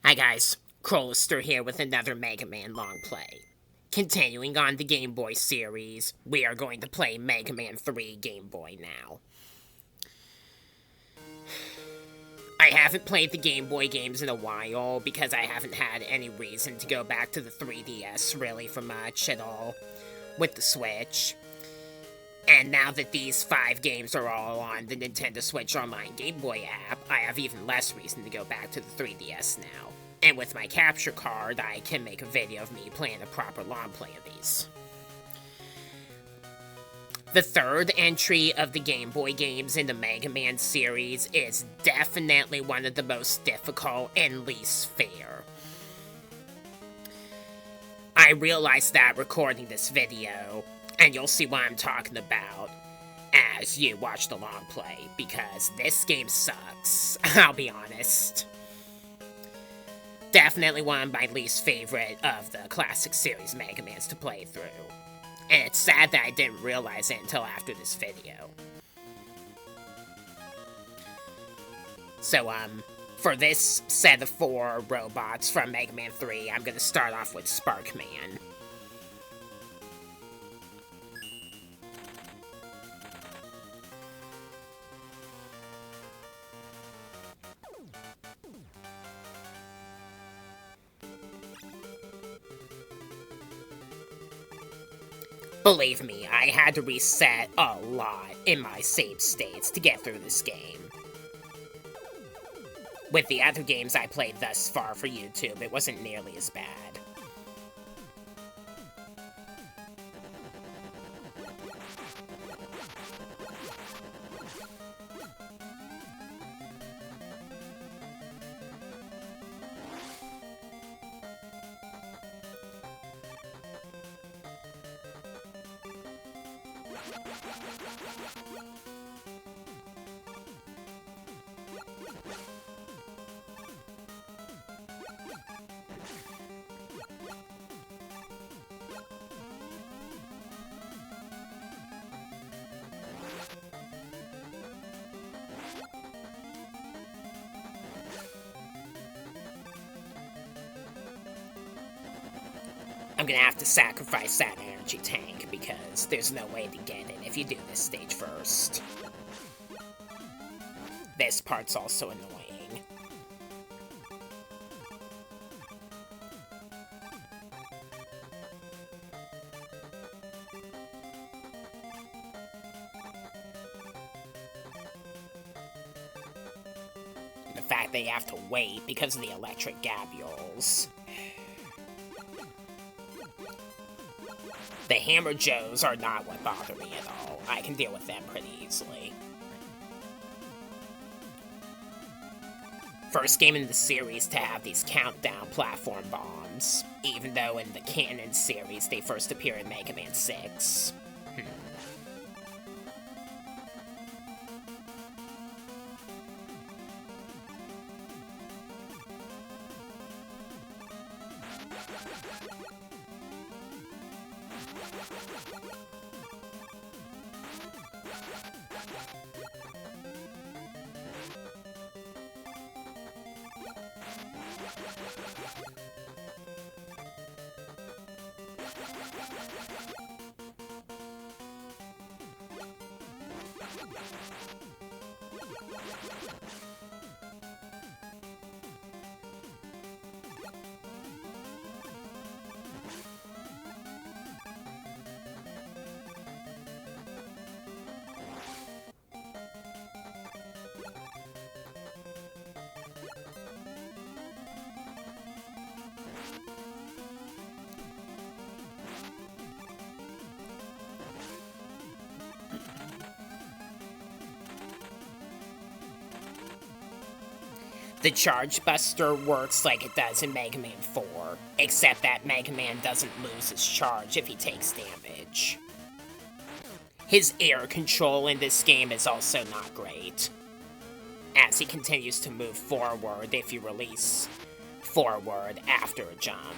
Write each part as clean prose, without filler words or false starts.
Hi guys, Crowlister here with another Mega Man long play. Continuing on the Game Boy series, we are going to play Mega Man 3 Game Boy now. I haven't played the Game Boy games in a while because I haven't had any reason to go back to the 3DS really for much at all with the Switch. And now that these 5 games are all on the Nintendo Switch Online Game Boy app, I have even less reason to go back to the 3DS now. And with my capture card, I can make a video of me playing a proper long play of these. The third entry of the Game Boy games in the Mega Man series is definitely one of the most difficult and least fair. I realized that recording this video, and you'll see what I'm talking about as you watch the long play, because this game sucks, I'll be honest. Definitely one of my least favorite of the classic series Mega Mans to play through. And it's sad that I didn't realize it until after this video. So, for this set of 4 robots from Mega Man 3, I'm gonna start off with Sparkman. Believe me, I had to reset a lot in my save states to get through this game. With the other games I played thus far for YouTube, it wasn't nearly as bad. I'm gonna have to sacrifice that energy tank because there's no way to get it if you do this stage first. This part's also annoying. The fact that you have to wait because of the electric gabules. The Hammer Joes are not what bother me at all. I can deal with them pretty easily. First game in the series to have these countdown platform bombs, even though in the canon series they first appear in Mega Man 6. The Charge Buster works like it does in Mega Man 4, except that Mega Man doesn't lose his charge if he takes damage. His air control in this game is also not great, as he continues to move forward if you release forward after a jump.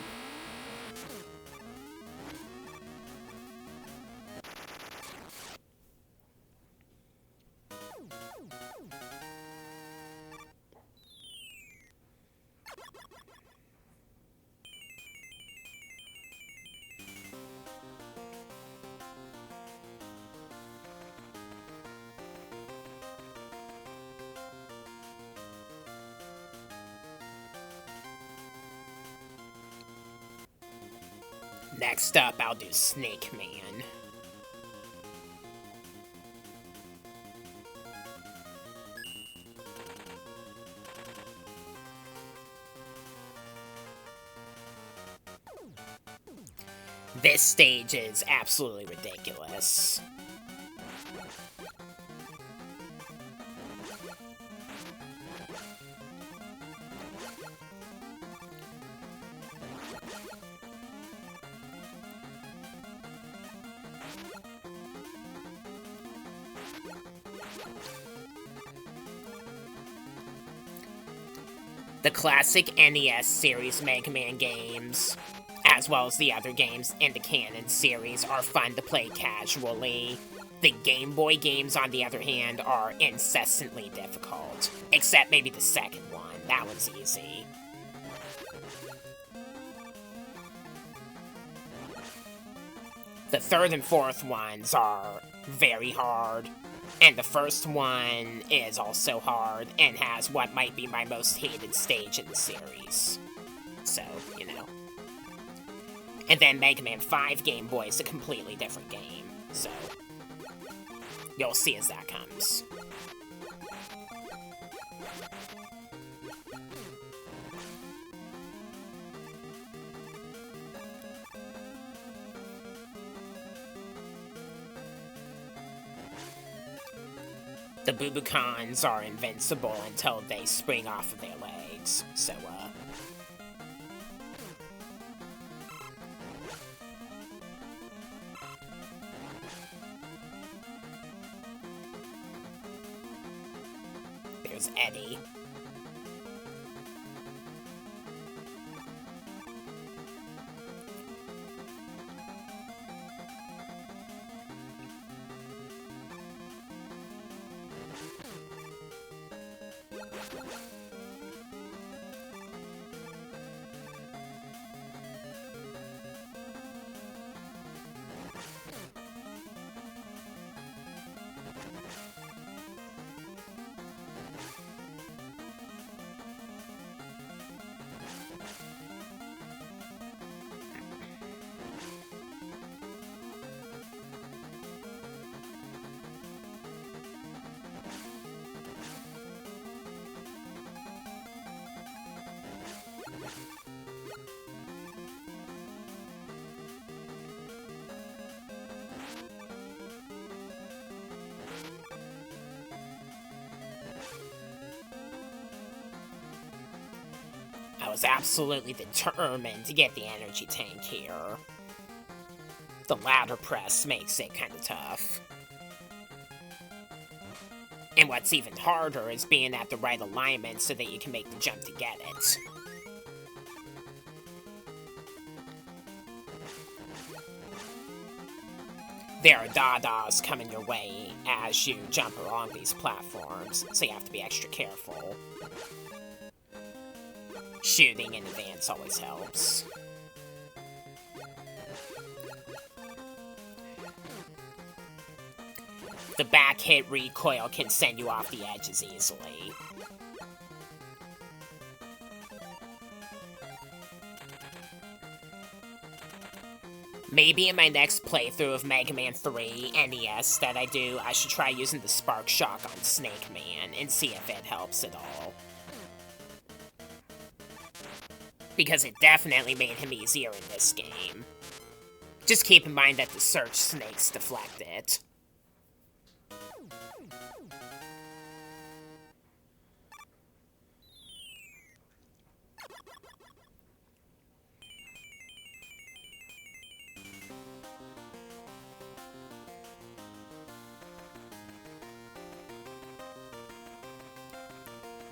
Next up, I'll do Snake Man. This stage is absolutely ridiculous. The classic NES series Mega Man games, as well as the other games in the canon series, are fun to play casually. The Game Boy games, on the other hand, are incessantly difficult. Except maybe the second one. That one's easy. The third and fourth ones are very hard. And the first one is also hard and has what might be my most hated stage in the series. So, you know. And then Mega Man 5 Game Boy is a completely different game. So, you'll see as that comes. The Bubukons are invincible until they spring off of their legs, so, there's Eddie. I was absolutely determined to get the energy tank here. The ladder press makes it kinda tough. And what's even harder is being at the right alignment so that you can make the jump to get it. There are dadas coming your way as you jump along these platforms, so you have to be extra careful. Shooting in advance always helps. The back hit recoil can send you off the edges easily. Maybe in my next playthrough of Mega Man 3 NES that I do, I should try using the Spark Shock on Snake Man and see if it helps at all. Because it definitely made him easier in this game. Just keep in mind that the search snakes deflect it.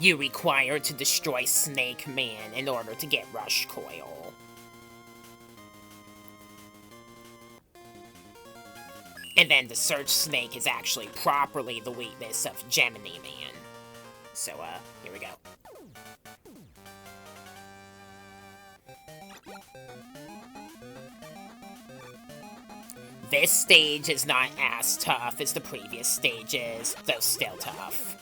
You require to destroy Snake Man in order to get Rush Coil. And then the Search Snake is actually properly the weakness of Gemini Man. So, here we go. This stage is not as tough as the previous stages, though still tough.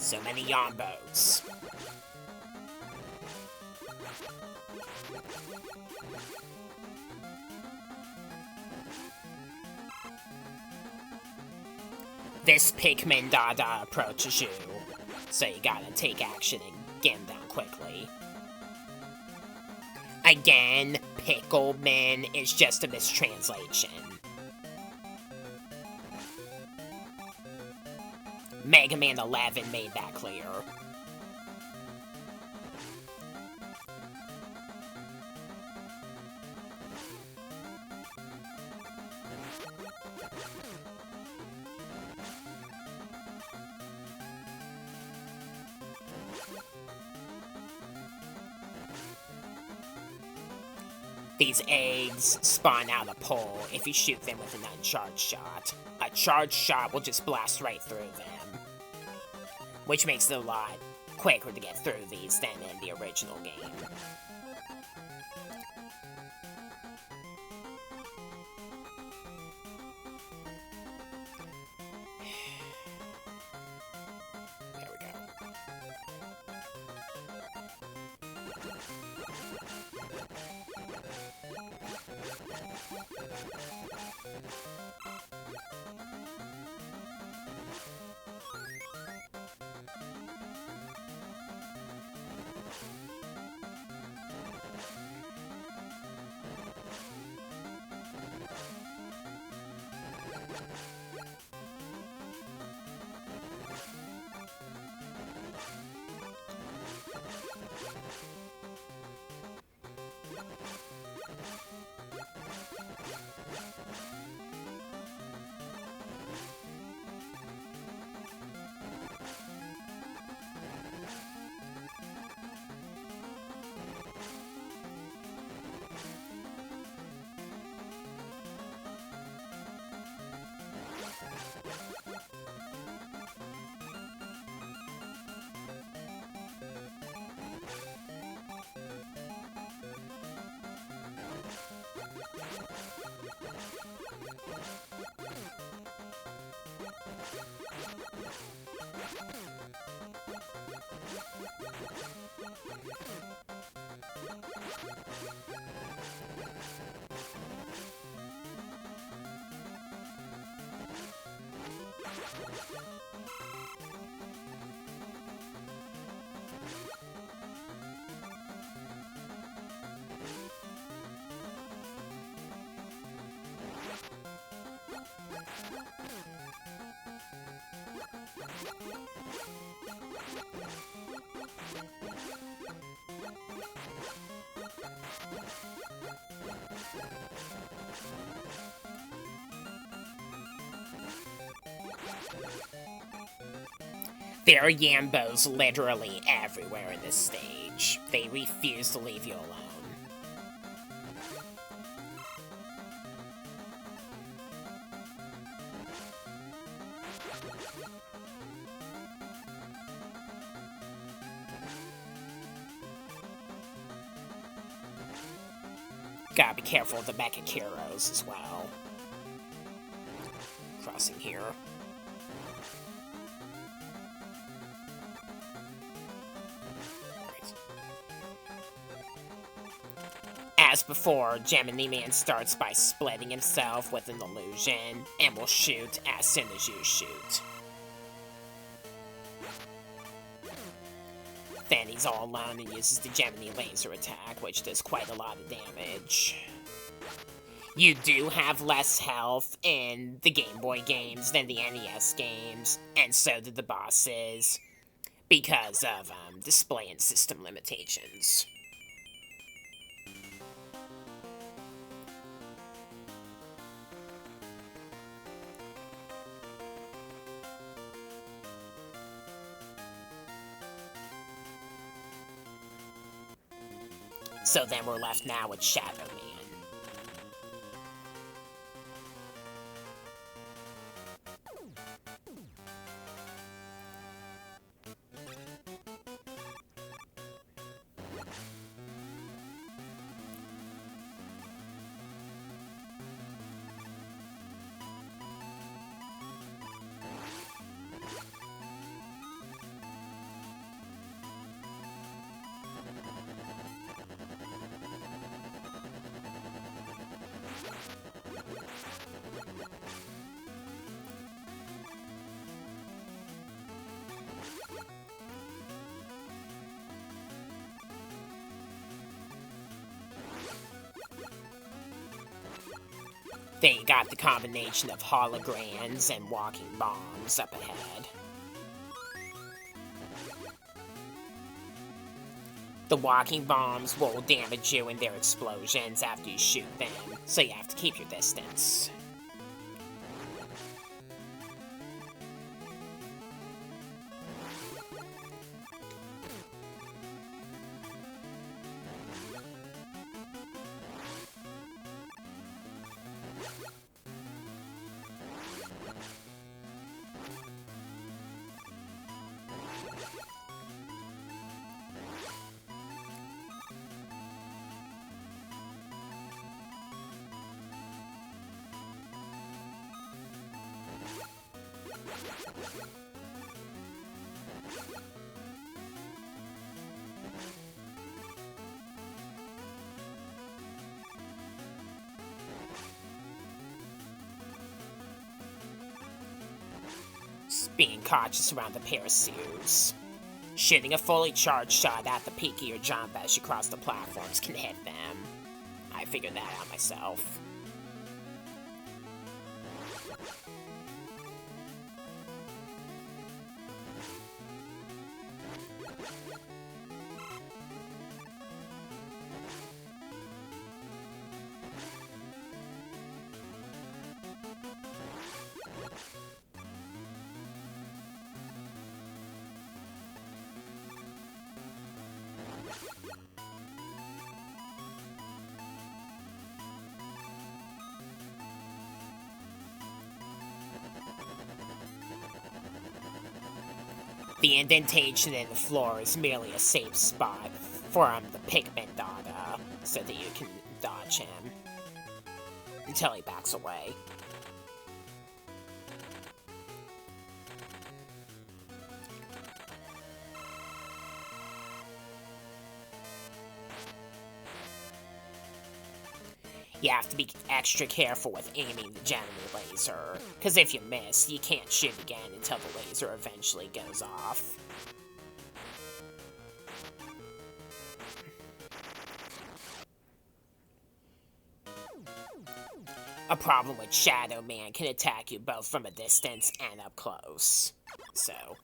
So many yombos. This Pikmin Dada approaches you, so you gotta take action and get him down quickly. Again, Pickleman is just a mistranslation. Mega Man 11 made that clear. These eggs spawn out a pole if you shoot them with an uncharged shot. A charged shot will just blast right through them, which makes it a lot quicker to get through these than in the original game. There we go. There are Yambos literally everywhere in this stage. They refuse to leave you alone. Gotta be careful of the Mecha Kyros as well. Crossing here. As before, Gemini Man starts by splitting himself with an illusion, and will shoot as soon as you shoot. Then he's all alone and uses the Gemini laser attack, which does quite a lot of damage. You do have less health in the Game Boy games than the NES games, and so do the bosses, because of display and system limitations. So then we're left now with Shadow Man. They got the combination of holograms and walking bombs up ahead. The walking bombs will damage you in their explosions after you shoot them, so you have to keep your distance. Being cautious around the parachutes. Shooting a fully charged shot at the peak of your jump as you cross the platforms can hit them. I figured that out myself. The indentation in the floor is merely a safe spot for the pigment data, so that you can dodge him until he backs away. You have to be extra careful with aiming the Gemini laser, because if you miss, you can't shoot again until the laser eventually goes off. A problem with Shadow Man can attack you both from a distance and up close, so...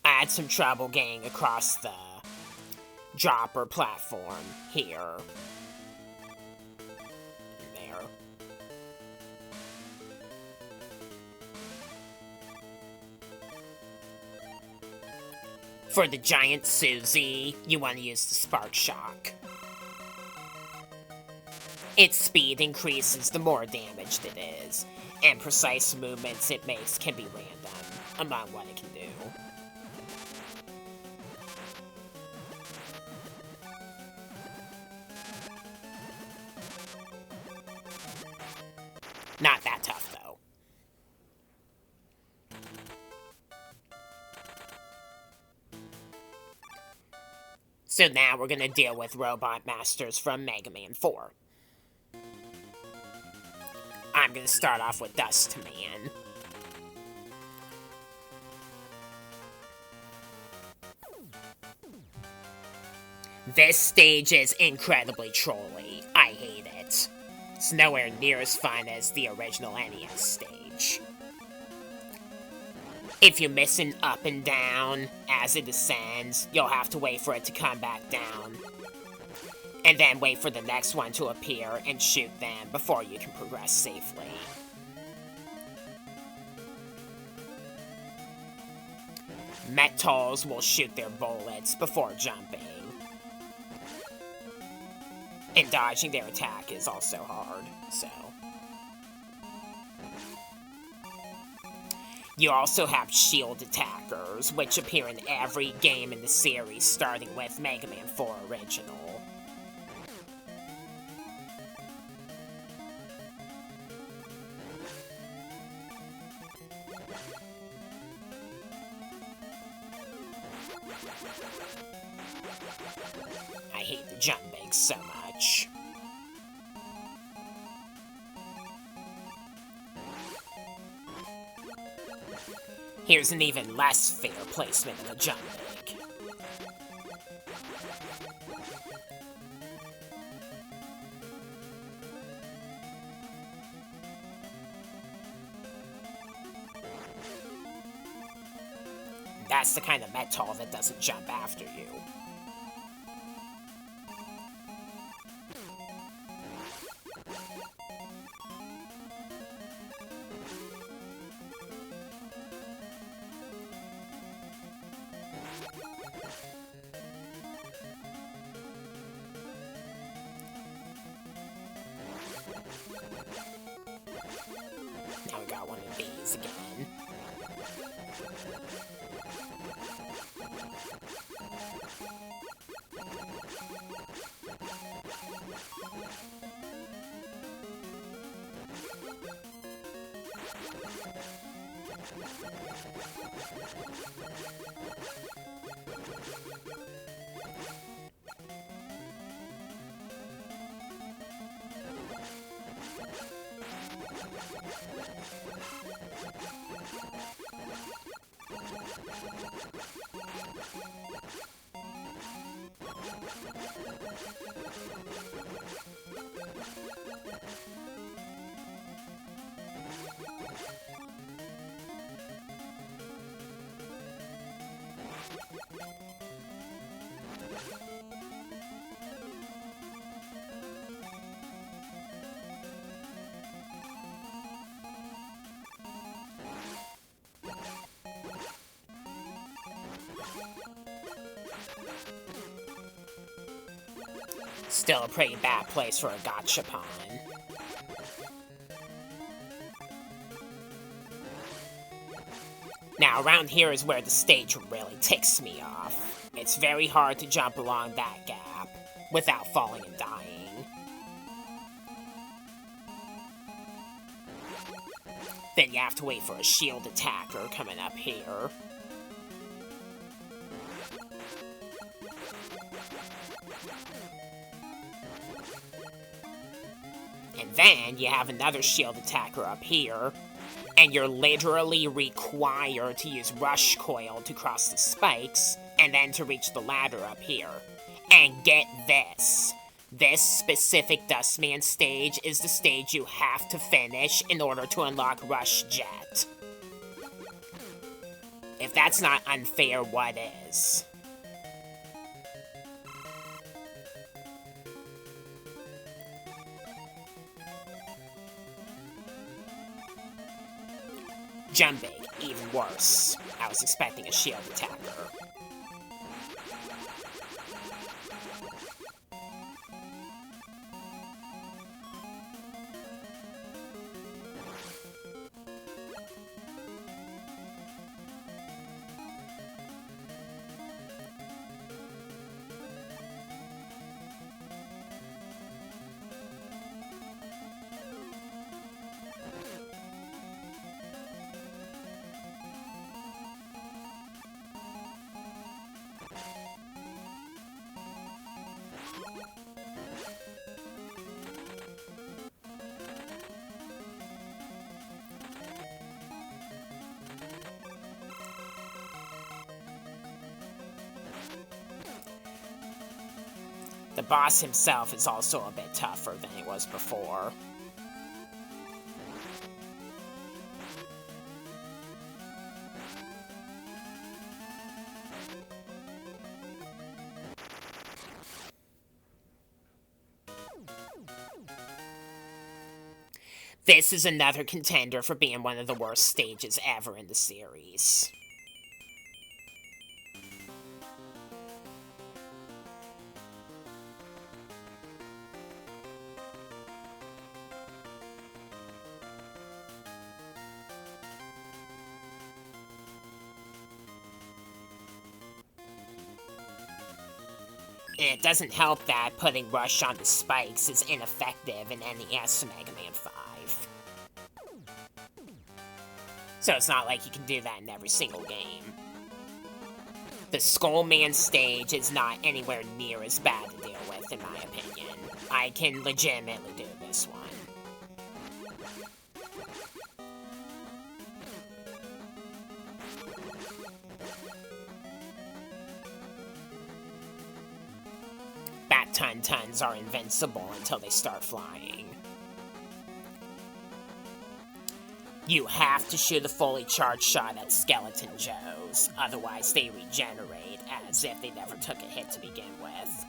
I had some trouble getting across the dropper platform here. There. For the giant Susie, you want to use the Spark Shock. Its speed increases the more damaged it is, and precise movements it makes can be random among what it can do. Not that tough, though. So now we're gonna deal with Robot Masters from Mega Man 4. I'm gonna start off with Dust Man. This stage is incredibly trolly. I hate it. It's nowhere near as fun as the original NES stage. If you miss an up and down as it descends, you'll have to wait for it to come back down. And then wait for the next one to appear and shoot them before you can progress safely. Metals will shoot their bullets before jumping. And dodging their attack is also hard, so... You also have shield attackers, which appear in every game in the series, starting with Mega Man 4 Original. I hate the jumping so much. Here's an even less fair placement of a jump big. That's the kind of metal that doesn't jump after you. Now we got one of these again. Still a pretty bad place for a gachapon. Now, around here is where the stage really ticks me off. It's very hard to jump along that gap without falling and dying. Then you have to wait for a shield attacker coming up here. And then you have another shield attacker up here, and you're literally required to use Rush Coil to cross the spikes, and then to reach the ladder up here. And get this. This specific Dustman stage is the stage you have to finish in order to unlock Rush Jet. If that's not unfair, what is? Jumping, even worse. I was expecting a shield attacker. The boss himself is also a bit tougher than he was before. This is another contender for being one of the worst stages ever in the series. And it doesn't help that putting Rush on the spikes is ineffective in NES Mega Man 5. So it's not like you can do that in every single game. The Skullman stage is not anywhere near as bad to deal with, in my opinion. I can legitimately do this one. Bat-Tuntons are invincible until they start flying. You have to shoot a fully charged shot at Skeleton Joes, otherwise they regenerate as if they never took a hit to begin with.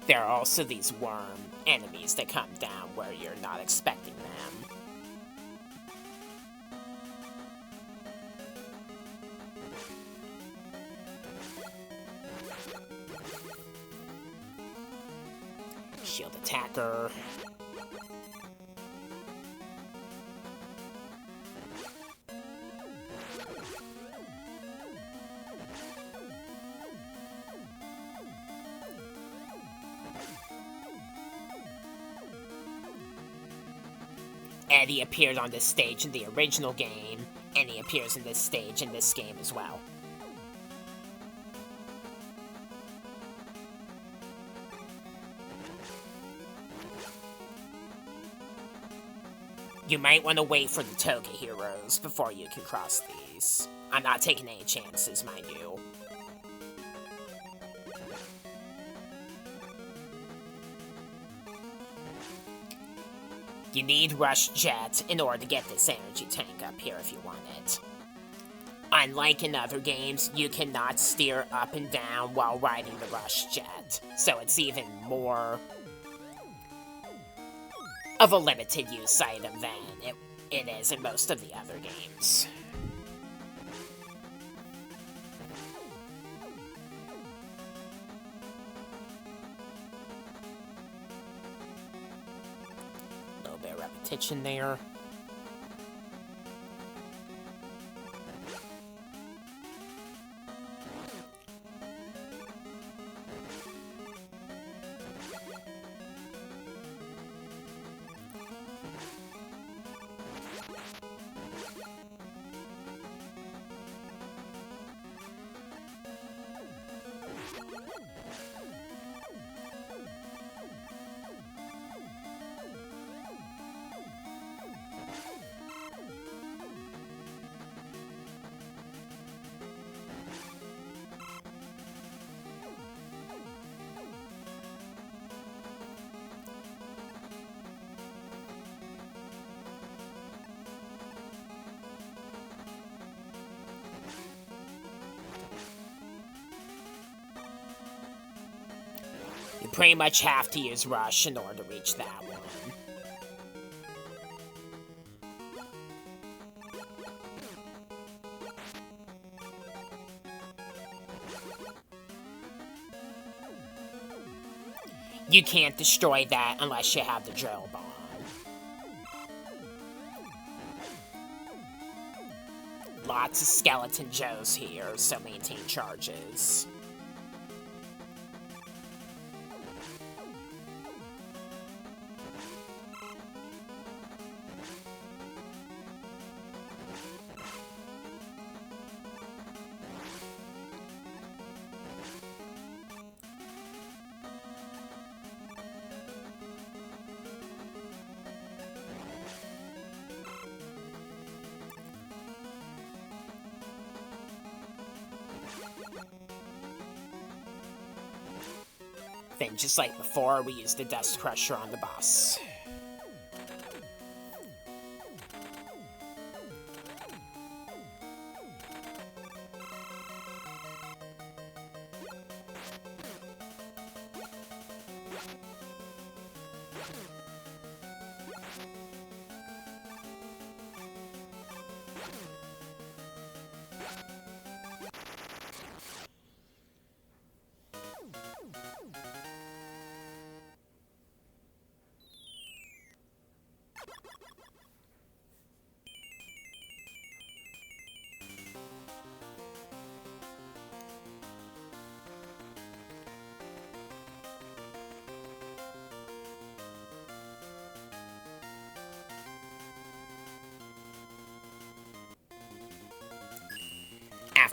There are also these worm enemies that come down where you're not expecting them. Shield attacker. Eddie appeared on this stage in the original game, and he appears in this stage in this game as well. You might want to wait for the Toga heroes before you can cross these. I'm not taking any chances, mind you. You need Rush Jet in order to get this energy tank up here if you want it. Unlike in other games, you cannot steer up and down while riding the Rush Jet, so it's even more of a limited use item than it is in most of the other games. A little bit of repetition there. You pretty much have to use Rush in order to reach that one. You can't destroy that unless you have the drill bomb. Lots of Skeleton Joes here, so maintain charges. Then, just like before, we use the Dust Crusher on the boss.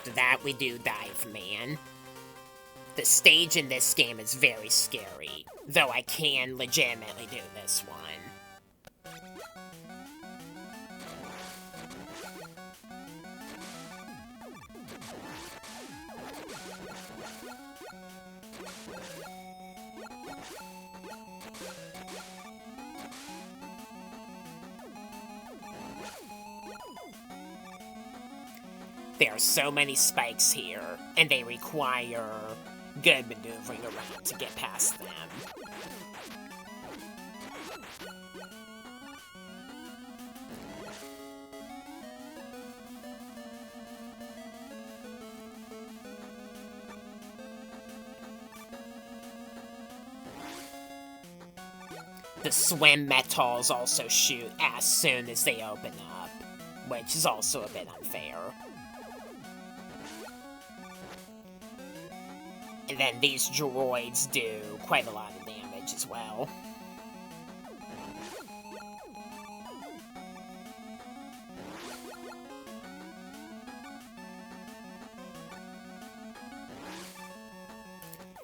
After that, we do Dive Man. The stage in this game is very scary, though I can legitimately do this one. There are so many spikes here, and they require good maneuvering around to get past them. The swim metals also shoot as soon as they open up, which is also a bit unfair. And then these droids do quite a lot of damage as well.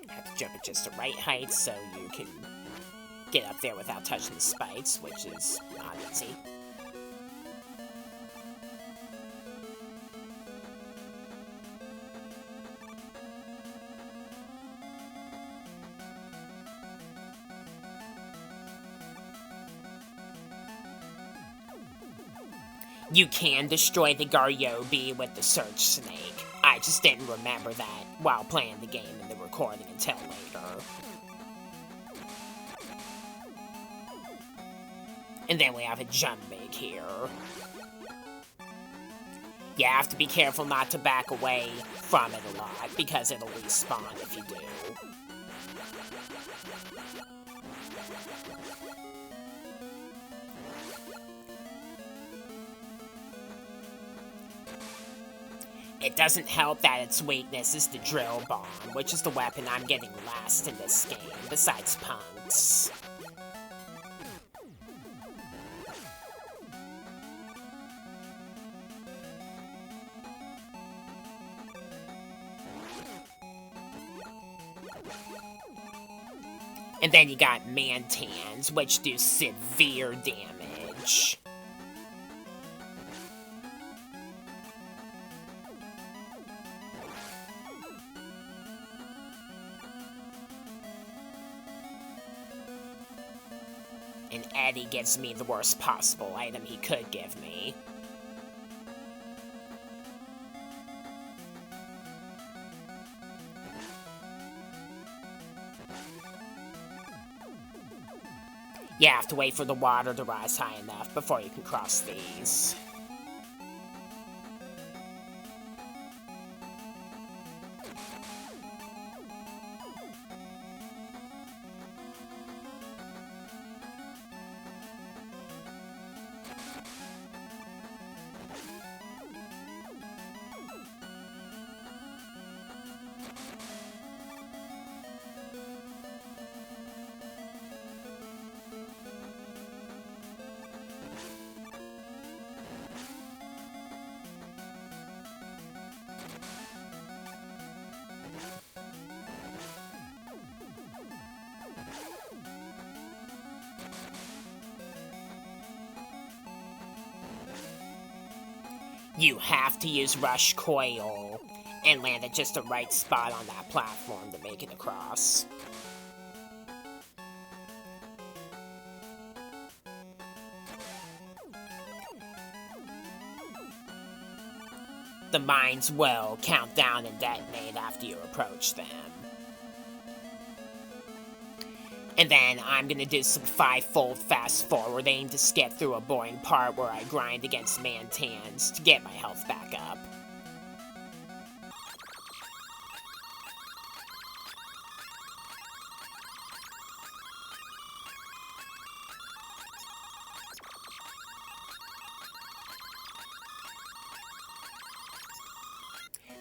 Have to jump at just the right height so you can get up there without touching the spikes, which is not easy. You can destroy the Garyobi with the Search Snake. I just didn't remember that while playing the game in the recording until later. And then we have a Jumbig here. You have to be careful not to back away from it a lot, because it'll respawn if you do. It doesn't help that its weakness is the drill bomb, which is the weapon I'm getting last in this game, besides punks. And then you got Mantans, which do severe damage. And Eddie gives me the worst possible item he could give me. You have to wait for the water to rise high enough before you can cross these. You have to use Rush Coil and land at just the right spot on that platform to make it across. The mines will count down and detonate after you approach them. And then I'm gonna do some 5-fold fast forwarding to skip through a boring part where I grind against Mantans to get my health back up.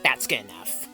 That's good enough.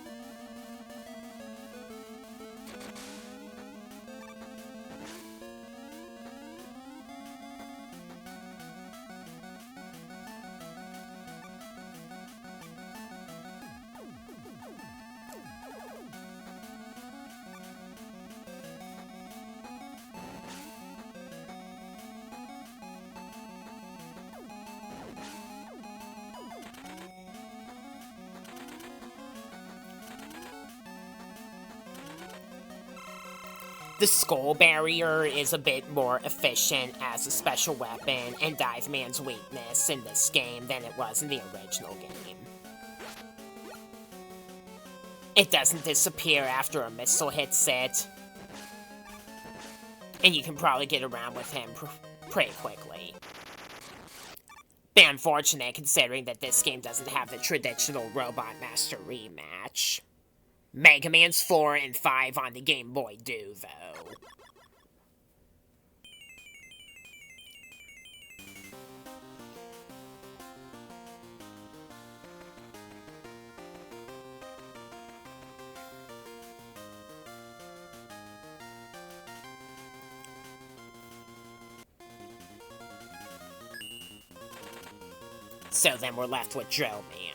The skull barrier is a bit more efficient as a special weapon and Dive Man's weakness in this game than it was in the original game. It doesn't disappear after a missile hits it, and you can probably get around with him pretty quickly. Bit unfortunate considering that this game doesn't have the traditional Robot Master rematch. Mega Man's 4 and 5 on the Game Boy do, though. So then we're left with Drill Man.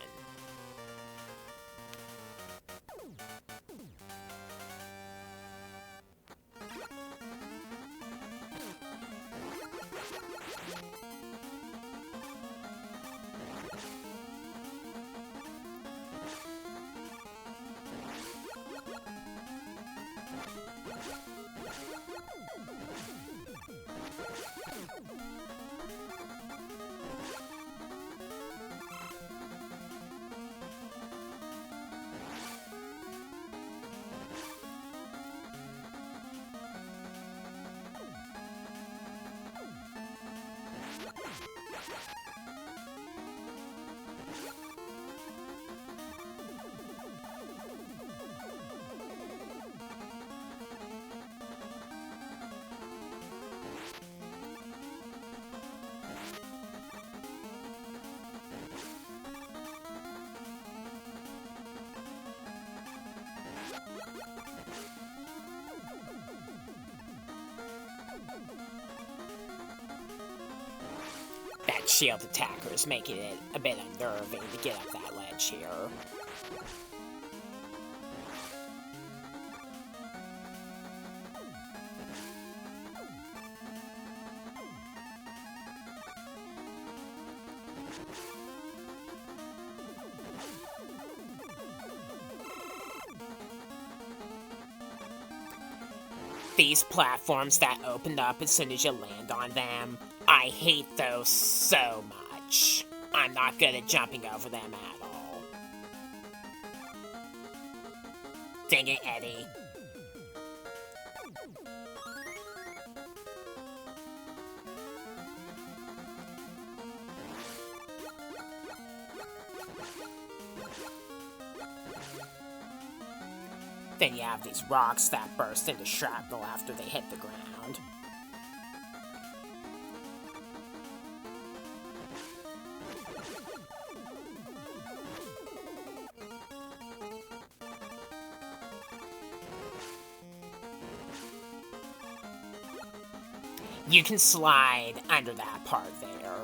That shield attacker is making it a bit unnerving to get up that ledge here. These platforms that open up as soon as you land on them, I hate those so much. I'm not good at jumping over them at all. Dang it, Eddie. Then you have these rocks that burst into shrapnel after they hit the ground. You can slide under that part there.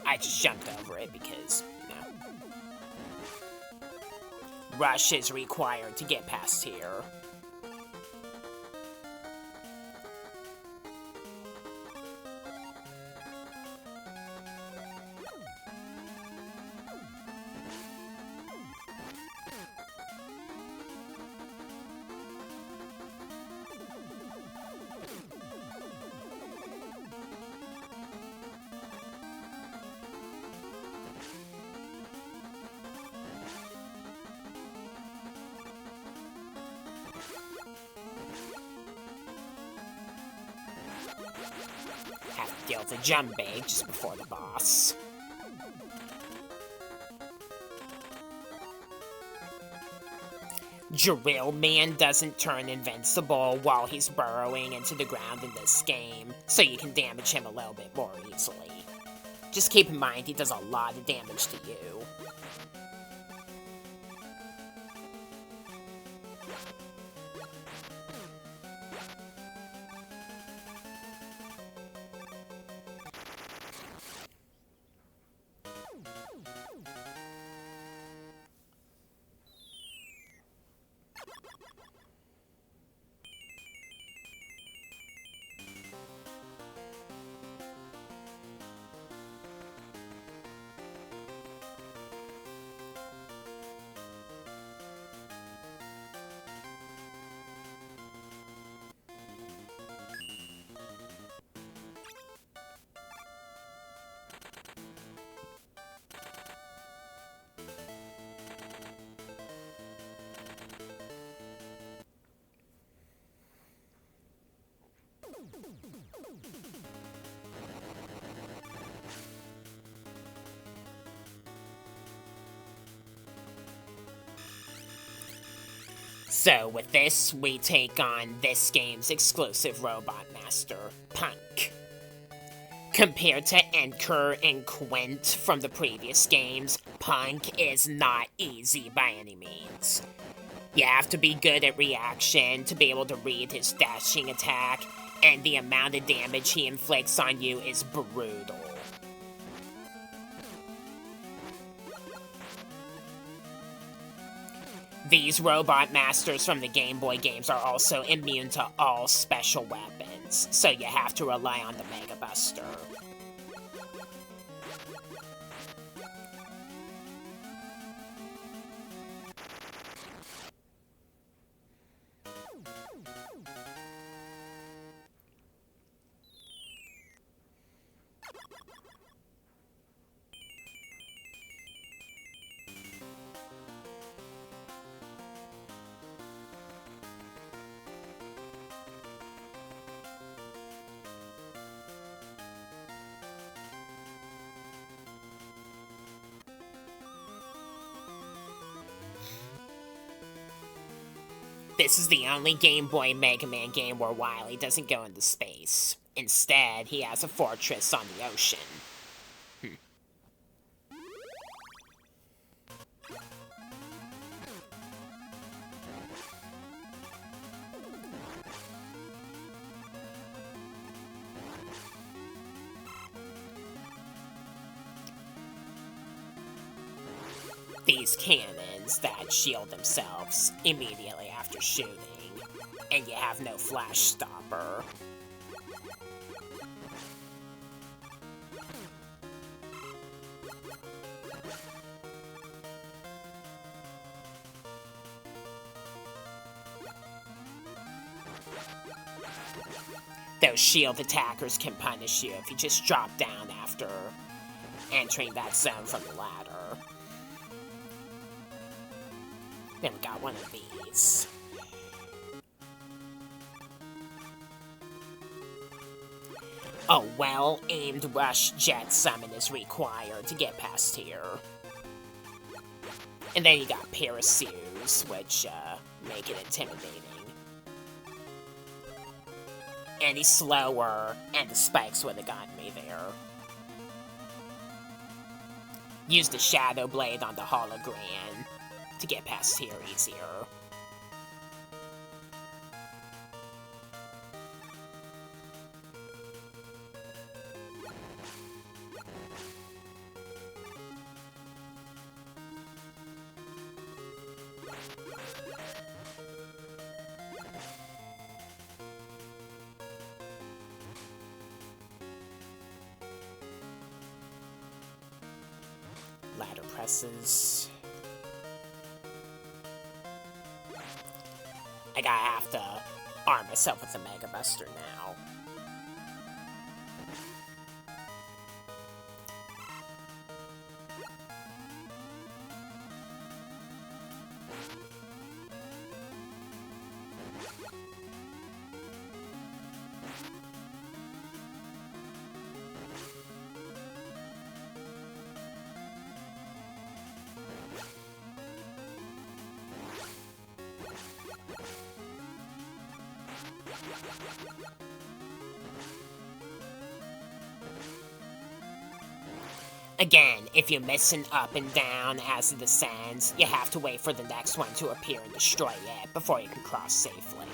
I just jumped over it because, you know. Rush is required to get past here. Have to deal with a jump bait just before the boss. Drill Man doesn't turn invincible while he's burrowing into the ground in this game, so you can damage him a little bit more easily. Just keep in mind he does a lot of damage to you. So with this, we take on this game's exclusive Robot Master, Punk. Compared to Enker and Quint from the previous games, Punk is not easy by any means. You have to be good at reaction to be able to read his dashing attack, and the amount of damage he inflicts on you is brutal. These Robot Masters from the Game Boy games are also immune to all special weapons, so you have to rely on the Mega Buster. This is the only Game Boy Mega Man game where Wily doesn't go into space. Instead, he has a fortress on the ocean. These cannons that shield themselves immediately after shooting, and you have no flash stopper. Those shield attackers can punish you if you just drop down after entering that zone from the ladder. Then we got one of these. A well-aimed rush jet summon is required to get past here. And then you got parachutes, which make it intimidating. Any slower, and the spikes would have gotten me there. Use the Shadow Blade on the hologram to get past here easier. Ladder presses. I gotta have to arm myself with the Mega Buster now. Again, if you're missing up and down as it descends, you have to wait for the next one to appear and destroy it before you can cross safely.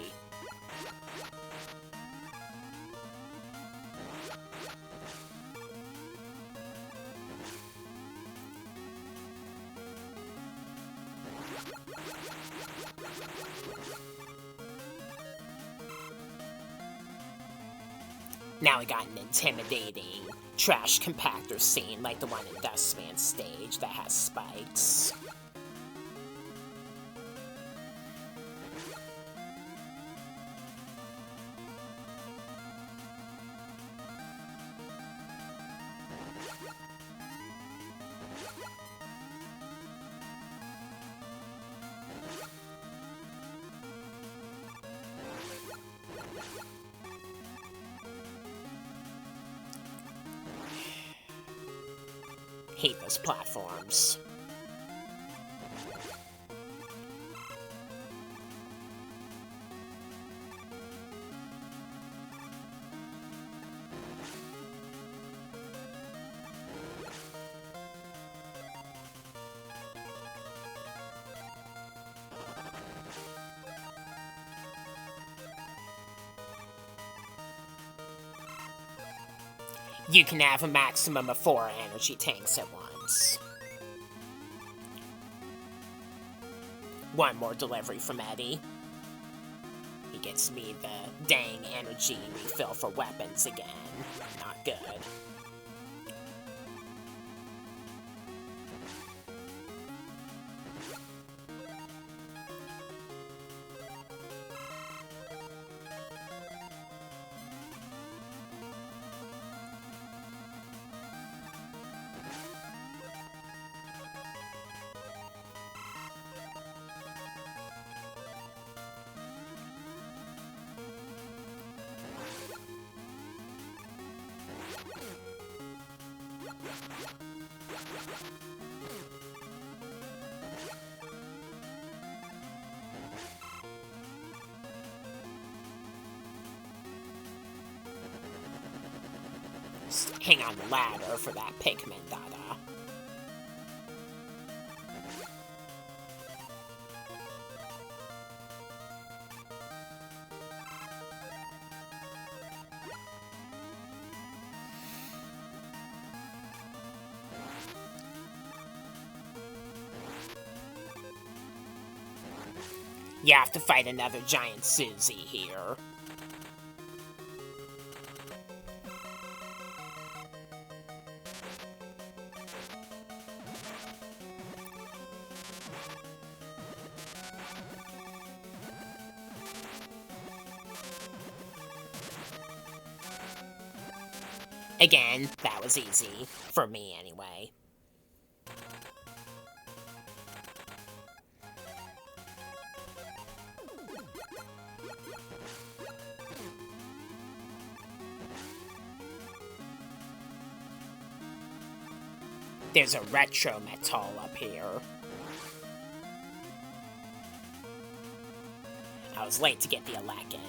Now we got an intimidating trash compactor scene like the one in Dustman's stage that has spikes. Hate those platforms. You can have a maximum of 4 energy tanks at once. One more delivery from Eddie. He gets me the dang energy refill for weapons again. Not good. Hang on the ladder for that Pikmin data. You have to fight another giant Susie here. Again, that was easy. For me, anyway. There's a retro metal up here. I was late to get the elec in.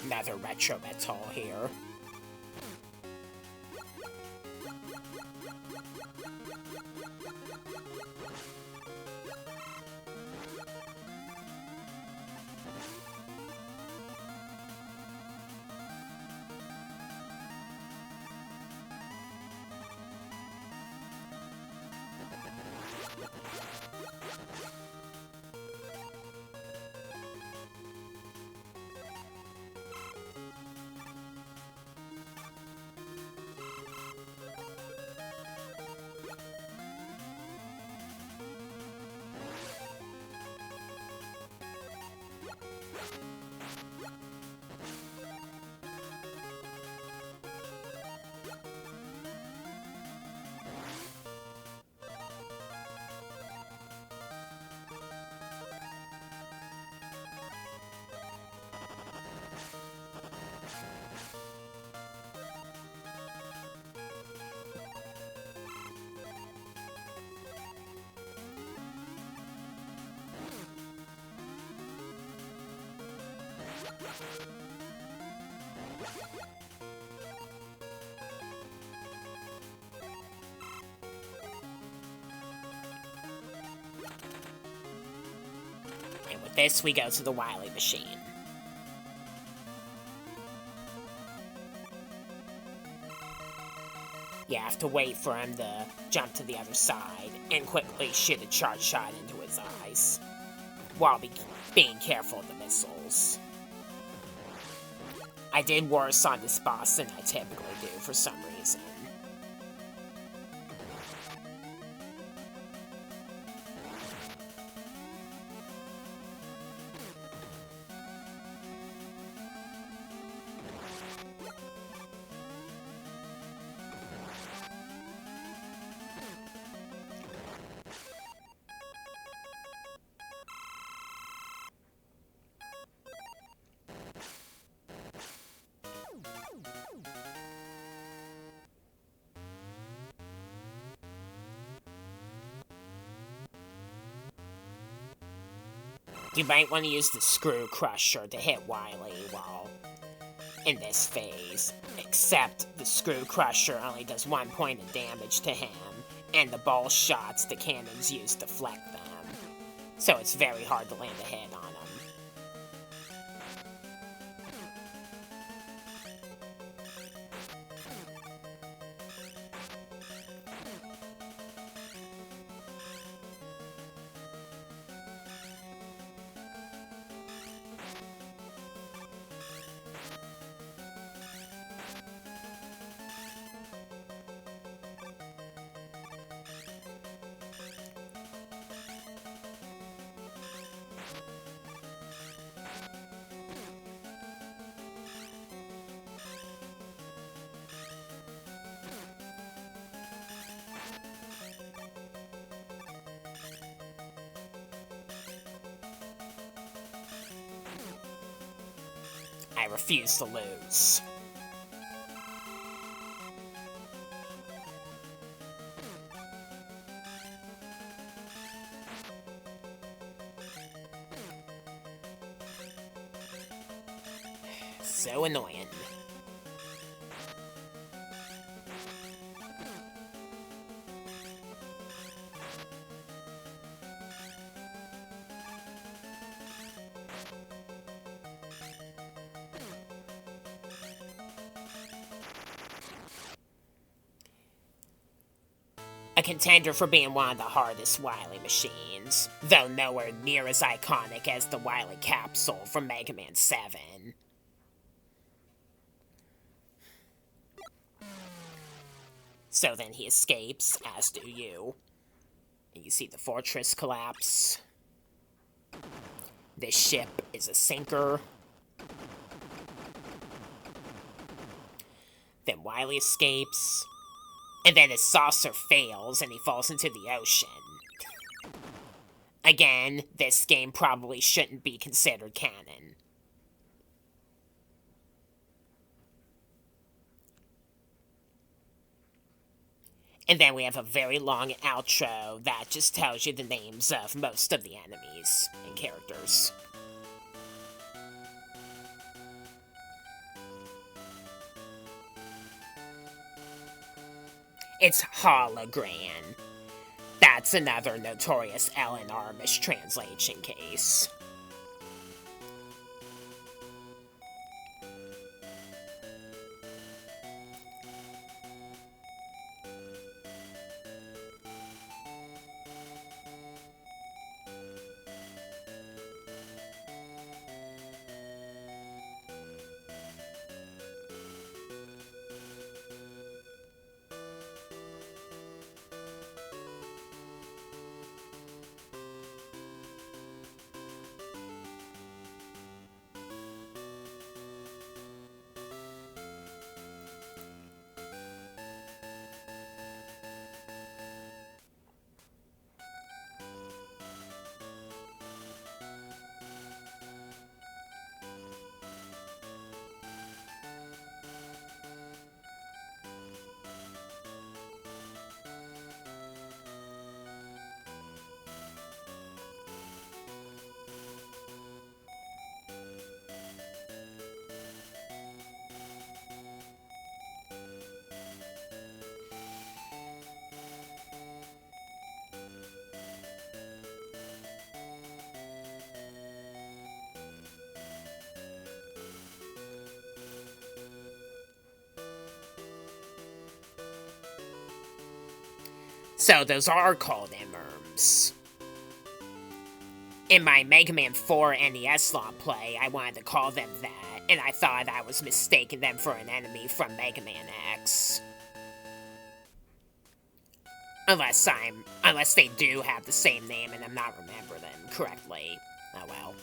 Another retro metal here. And with this, we go to the Wily Machine. You have to wait for him to jump to the other side and quickly shoot a charge shot into his eyes, while being careful of the missiles. I did worse on this boss than I typically do for some reason. You might want to use the Screw Crusher to hit Wily while in this phase. Except the Screw Crusher only does 1 point of damage to him, and the ball shots the cannons use deflect them. So it's very hard to land a hit on him. I refuse to lose. So annoying. A contender for being one of the hardest Wily machines, though nowhere near as iconic as the Wily capsule from Mega Man 7. So then he escapes, as do you. And you see the fortress collapse. This ship is a sinker. Then Wily escapes. And then his saucer fails and he falls into the ocean. Again, this game probably shouldn't be considered canon. And then we have a very long outro that just tells you the names of most of the enemies and characters. It's Hologram. That's another notorious LNR mistranslation case. So those are called Immerms. In my Mega Man 4 NES long play, I wanted to call them that, and I thought I was mistaking them for an enemy from Mega Man X. Unless they do have the same name and I'm not remember them correctly. Oh well.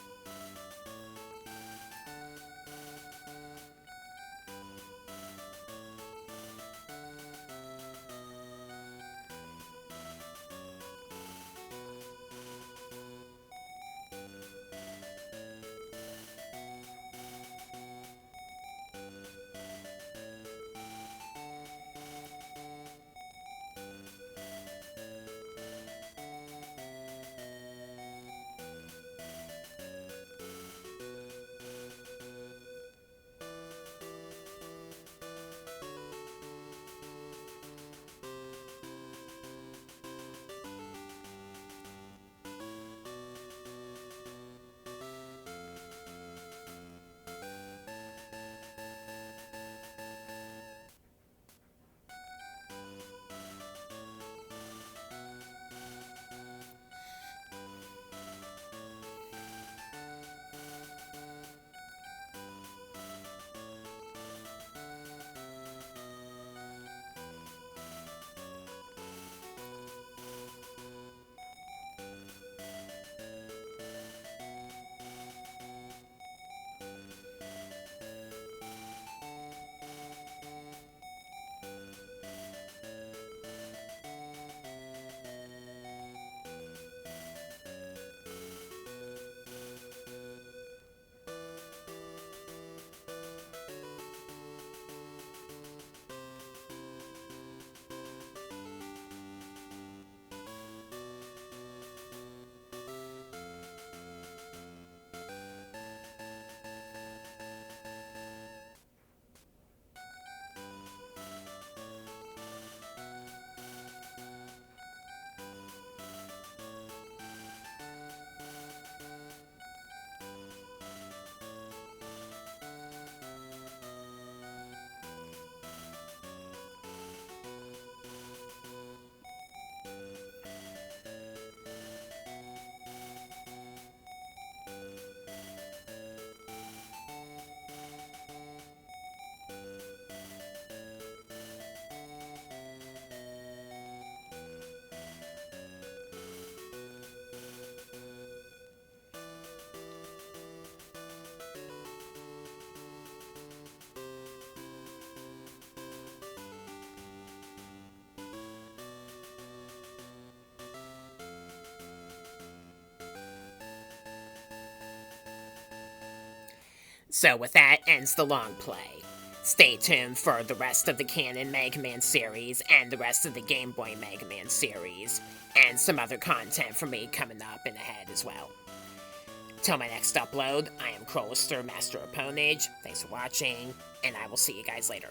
So with that ends the long play. Stay tuned for the rest of the canon Mega Man series and the rest of the Game Boy Mega Man series, and some other content from me coming up in ahead as well. Till my next upload, I am Crowlister, Master of Ponage. Thanks for watching, and I will see you guys later.